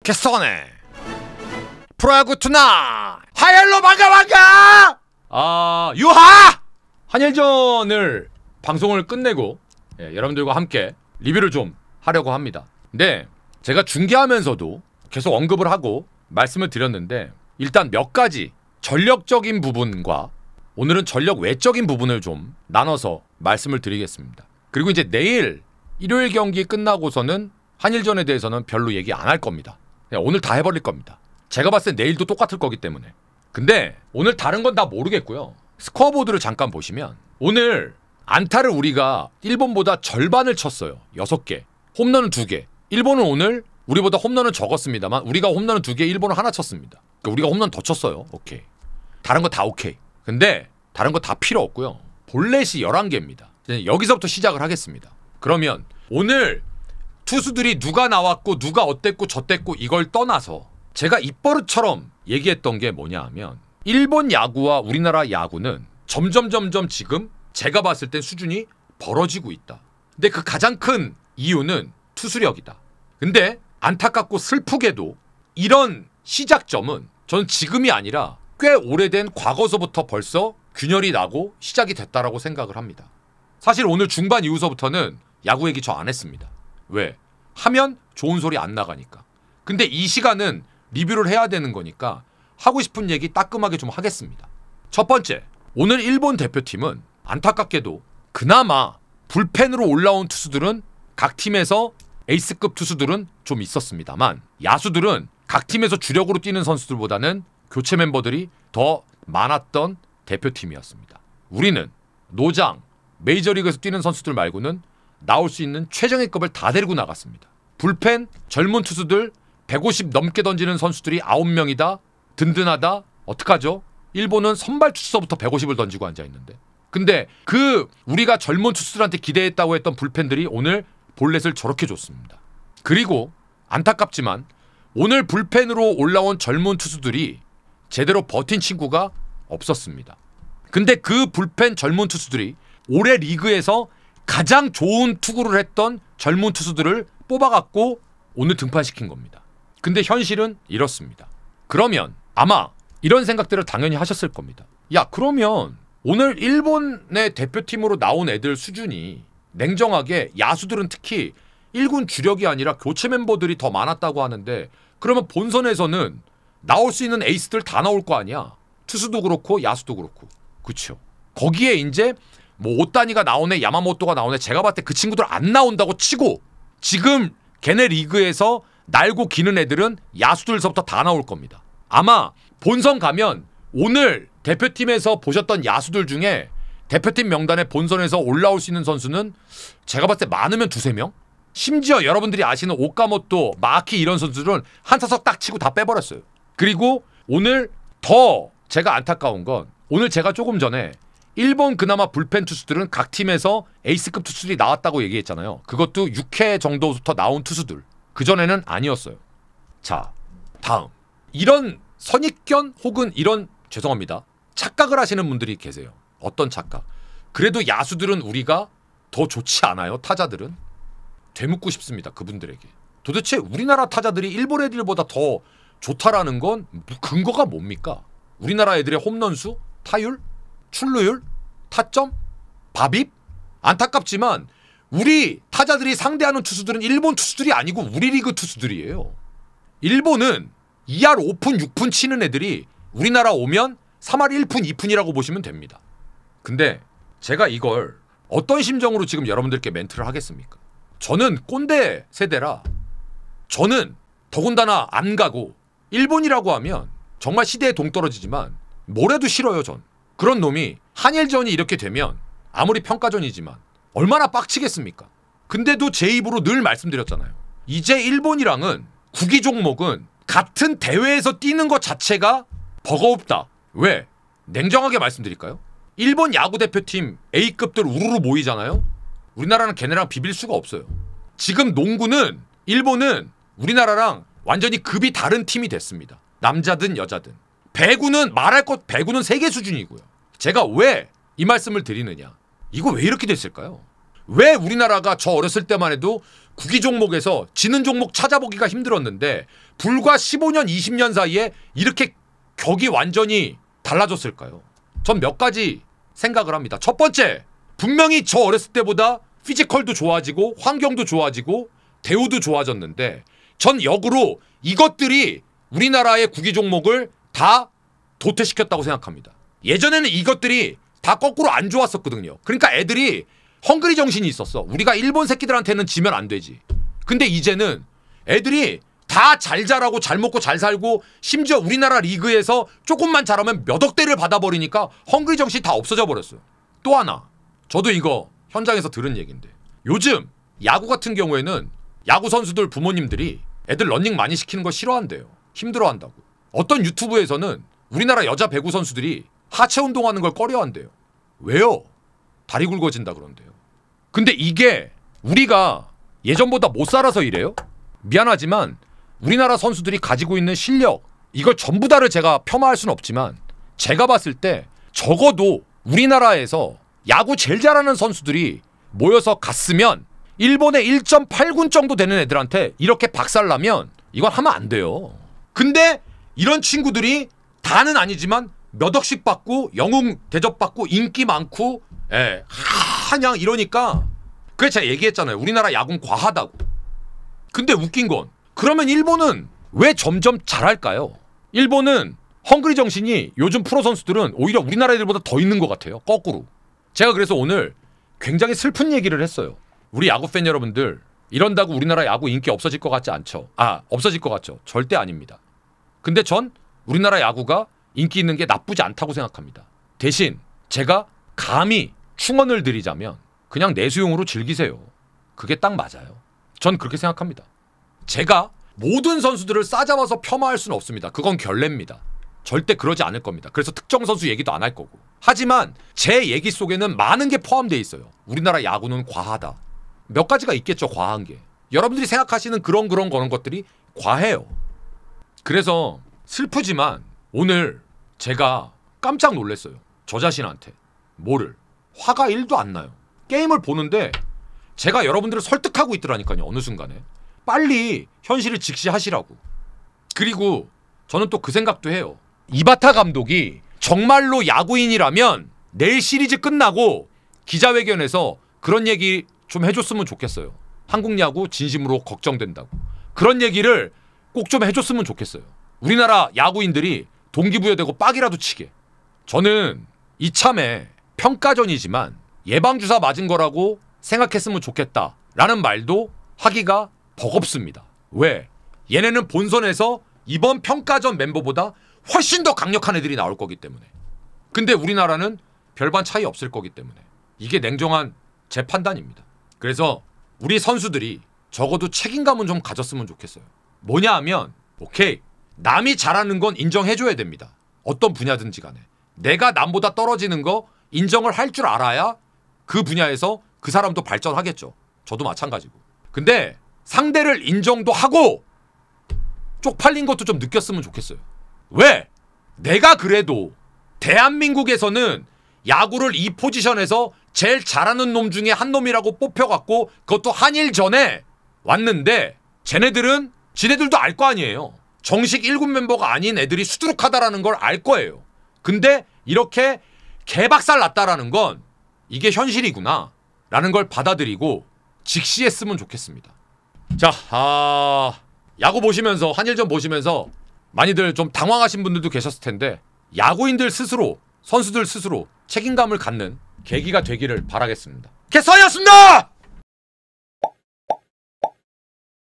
개쏘네 프로야구 투나 하얀로 반가 유하 한일전을 방송을 끝내고 여러분들과 함께 리뷰를 좀 하려고 합니다. 근데 제가 중계하면서도 계속 언급을 하고 말씀을 드렸는데 일단 몇 가지 전력적인 부분과 오늘은 전력 외적인 부분을 좀 나눠서 말씀을 드리겠습니다. 그리고 이제 내일 일요일 경기 끝나고서는 한일전에 대해서는 별로 얘기 안 할 겁니다. 오늘 다 해버릴 겁니다. 제가 봤을 때 내일도 똑같을 거기 때문에. 근데 오늘 다른 건 다 모르겠고요. 스코어보드를 잠깐 보시면 오늘 안타를 우리가 일본보다 절반을 쳤어요. 6개. 홈런은 2개. 일본은 오늘 우리보다 홈런은 적었습니다만 우리가 홈런은 2개, 일본은 하나 쳤습니다. 그러니까 우리가 홈런 더 쳤어요. 오케이. 다른 거 다 오케이. 근데 다른 거 다 필요 없고요. 볼넷이 11개입니다. 여기서부터 시작을 하겠습니다. 그러면 오늘 투수들이 누가 나왔고 누가 어땠고 저땠고 이걸 떠나서 제가 입버릇처럼 얘기했던 게 뭐냐 하면 일본 야구와 우리나라 야구는 점점 지금 제가 봤을 땐 수준이 벌어지고 있다. 근데 그 가장 큰 이유는 투수력이다. 근데 안타깝고 슬프게도 이런 시작점은 저는 지금이 아니라 꽤 오래된 과거서부터 벌써 균열이 나고 시작이 됐다라고 생각을 합니다. 사실 오늘 중반 이후서부터는 야구 얘기 저 안 했습니다. 왜? 하면 좋은 소리 안 나가니까. 근데 이 시간은 리뷰를 해야 되는 거니까 하고 싶은 얘기 따끔하게 좀 하겠습니다. 첫 번째, 오늘 일본 대표팀은 안타깝게도 그나마 불펜으로 올라온 투수들은 각 팀에서 에이스급 투수들은 좀 있었습니다만 야수들은 각 팀에서 주력으로 뛰는 선수들보다는 교체 멤버들이 더 많았던 대표팀이었습니다. 우리는 노장, 메이저리그에서 뛰는 선수들 말고는 나올 수 있는 최정예급을 다 데리고 나갔습니다. 불펜 젊은 투수들 150 넘게 던지는 선수들이 9명이다. 든든하다. 어떡하죠? 일본은 선발 투수서부터 150을 던지고 앉아있는데. 근데 그 우리가 젊은 투수들한테 기대했다고 했던 불펜들이 오늘 볼넷을 저렇게 줬습니다. 그리고 안타깝지만 오늘 불펜으로 올라온 젊은 투수들이 제대로 버틴 친구가 없었습니다. 근데 그 불펜 젊은 투수들이 올해 리그에서 가장 좋은 투구를 했던 젊은 투수들을 뽑아갖고 오늘 등판시킨 겁니다. 근데 현실은 이렇습니다. 그러면 아마 이런 생각들을 당연히 하셨을 겁니다. 야, 그러면 오늘 일본의 대표팀으로 나온 애들 수준이 냉정하게 야수들은 특히 1군 주력이 아니라 교체 멤버들이 더 많았다고 하는데 그러면 본선에서는 나올 수 있는 에이스들 다 나올 거 아니야. 투수도 그렇고 야수도 그렇고. 그쵸. 거기에 이제 뭐 오타니가 나오네, 야마모토가 나오네. 제가 봤을 때 그 친구들 안 나온다고 치고 지금 걔네 리그에서 날고 기는 애들은 야수들서부터 다 나올 겁니다. 아마 본선 가면 오늘 대표팀에서 보셨던 야수들 중에 대표팀 명단에 본선에서 올라올 수 있는 선수는 제가 봤을 때 많으면 2-3명? 심지어 여러분들이 아시는 오카모토, 마키 이런 선수들은 한 타석 딱 치고 다 빼버렸어요. 그리고 오늘 더 제가 안타까운 건 오늘 제가 조금 전에 일본 그나마 불펜 투수들은 각 팀에서 에이스급 투수들이 나왔다고 얘기했잖아요. 그것도 6회 정도부터 나온 투수들. 그전에는 아니었어요. 자, 다음. 이런 선입견 혹은 이런 죄송합니다. 착각을 하시는 분들이 계세요. 어떤 착각? 그래도 야수들은 우리가 더 좋지 않아요? 타자들은? 되묻고 싶습니다. 그분들에게. 도대체 우리나라 타자들이 일본 애들보다 더 좋다라는 건 근거가 뭡니까? 우리나라 애들의 홈런수? 타율? 출루율? 타점? 밥입? 안타깝지만 우리 타자들이 상대하는 투수들은 일본 투수들이 아니고 우리 리그 투수들이에요. 일본은 2할 5푼 6푼 치는 애들이 우리나라 오면 3할 1푼 2푼이라고 보시면 됩니다. 근데 제가 이걸 어떤 심정으로 지금 여러분들께 멘트를 하겠습니까? 저는 꼰대 세대라 저는 더군다나 안 가고 일본이라고 하면 정말 시대에 동떨어지지만 뭐래도 싫어요. 전 그런 놈이 한일전이 이렇게 되면 아무리 평가전이지만 얼마나 빡치겠습니까? 근데도 제 입으로 늘 말씀드렸잖아요. 이제 일본이랑은 구기 종목은 같은 대회에서 뛰는 것 자체가 버거웁다. 왜? 냉정하게 말씀드릴까요? 일본 야구대표팀 A급들 우르르 모이잖아요. 우리나라는 걔네랑 비빌 수가 없어요. 지금 농구는 일본은 우리나라랑 완전히 급이 다른 팀이 됐습니다. 남자든 여자든. 배구는 말할 것 배구는 세계 수준이고요. 제가 왜 이 말씀을 드리느냐. 이거 왜 이렇게 됐을까요? 왜 우리나라가 저 어렸을 때만 해도 구기 종목에서 지는 종목 찾아보기가 힘들었는데 불과 15년, 20년 사이에 이렇게 격이 완전히 달라졌을까요? 전 몇 가지 생각을 합니다. 첫 번째, 분명히 저 어렸을 때보다 피지컬도 좋아지고 환경도 좋아지고 대우도 좋아졌는데 전 역으로 이것들이 우리나라의 구기 종목을 다 도태시켰다고 생각합니다. 예전에는 이것들이 다 거꾸로 안 좋았었거든요. 그러니까 애들이 헝그리 정신이 있었어. 우리가 일본 새끼들한테는 지면 안 되지. 근데 이제는 애들이 다 잘 자라고 잘 먹고 잘 살고 심지어 우리나라 리그에서 조금만 잘하면 몇 억대를 받아버리니까 헝그리 정신이 다 없어져 버렸어요. 또 하나, 저도 이거 현장에서 들은 얘기인데 요즘 야구 같은 경우에는 야구 선수들 부모님들이 애들 러닝 많이 시키는 거 싫어한대요. 힘들어한다고. 어떤 유튜브에서는 우리나라 여자 배구 선수들이 하체 운동하는 걸 꺼려한대요. 왜요? 다리 굵어진다 그런대요. 근데 이게 우리가 예전보다 못 살아서 이래요? 미안하지만 우리나라 선수들이 가지고 있는 실력, 이걸 전부 다를 제가 폄하할 수는 없지만 제가 봤을 때 적어도 우리나라에서 야구 제일 잘하는 선수들이 모여서 갔으면 일본의 1.8군 정도 되는 애들한테 이렇게 박살나면 이건 하면 안 돼요. 근데 이런 친구들이 다는 아니지만 몇 억씩 받고 영웅 대접받고 인기 많고 한양 이러니까 그래 제가 얘기했잖아요. 우리나라 야구는 과하다고. 근데 웃긴 건 그러면 일본은 왜 점점 잘할까요? 일본은 헝그리 정신이 요즘 프로 선수들은 오히려 우리나라 애들보다 더 있는 것 같아요. 거꾸로. 제가 그래서 오늘 굉장히 슬픈 얘기를 했어요. 우리 야구 팬 여러분들 이런다고 우리나라 야구 인기 없어질 것 같지 않죠? 없어질 것 같죠? 절대 아닙니다. 근데 전 우리나라 야구가 인기 있는 게 나쁘지 않다고 생각합니다. 대신 제가 감히 충언을 드리자면 그냥 내수용으로 즐기세요. 그게 딱 맞아요. 전 그렇게 생각합니다. 제가 모든 선수들을 싸잡아서 폄하할 수는 없습니다. 그건 결례입니다. 절대 그러지 않을 겁니다. 그래서 특정 선수 얘기도 안 할 거고. 하지만 제 얘기 속에는 많은 게 포함되어 있어요. 우리나라 야구는 과하다. 몇 가지가 있겠죠. 과한 게. 여러분들이 생각하시는 그런 것들이 과해요. 그래서 슬프지만 오늘 제가 깜짝 놀랐어요. 저 자신한테. 뭐를? 화가 1도 안 나요. 게임을 보는데 제가 여러분들을 설득하고 있더라니까요. 어느 순간에. 빨리 현실을 직시하시라고. 그리고 저는 또 그 생각도 해요. 이바타 감독이 정말로 야구인이라면 내일 시리즈 끝나고 기자회견에서 그런 얘기 좀 해줬으면 좋겠어요. 한국 야구 진심으로 걱정된다고. 그런 얘기를 꼭 좀 해줬으면 좋겠어요. 우리나라 야구인들이 동기부여되고 빡이라도 치게. 저는 이참에 평가전이지만 예방주사 맞은 거라고 생각했으면 좋겠다라는 말도 하기가 버겁습니다. 왜? 얘네는 본선에서 이번 평가전 멤버보다 훨씬 더 강력한 애들이 나올 거기 때문에. 근데 우리나라는 별반 차이 없을 거기 때문에. 이게 냉정한 제 판단입니다. 그래서 우리 선수들이 적어도 책임감은 좀 가졌으면 좋겠어요. 뭐냐 하면 오케이. 남이 잘하는 건 인정해줘야 됩니다. 어떤 분야든지 간에. 내가 남보다 떨어지는 거 인정을 할 줄 알아야 그 분야에서 그 사람도 발전하겠죠. 저도 마찬가지고. 근데 상대를 인정도 하고 쪽팔린 것도 좀 느꼈으면 좋겠어요. 왜? 내가 그래도 대한민국에서는 야구를 이 포지션에서 제일 잘하는 놈 중에 한 놈이라고 뽑혀갖고 그것도 한일전에 왔는데 쟤네들은 지네들도 알 거 아니에요. 정식 1군 멤버가 아닌 애들이 수두룩하다라는 걸 알 거예요. 근데 이렇게 개박살 났다라는 건 이게 현실이구나 라는 걸 받아들이고 직시했으면 좋겠습니다. 자, 야구 보시면서 한일전 보시면서 많이들 좀 당황하신 분들도 계셨을 텐데 야구인들 스스로 선수들 스스로 책임감을 갖는 계기가 되기를 바라겠습니다. 개서였습니다.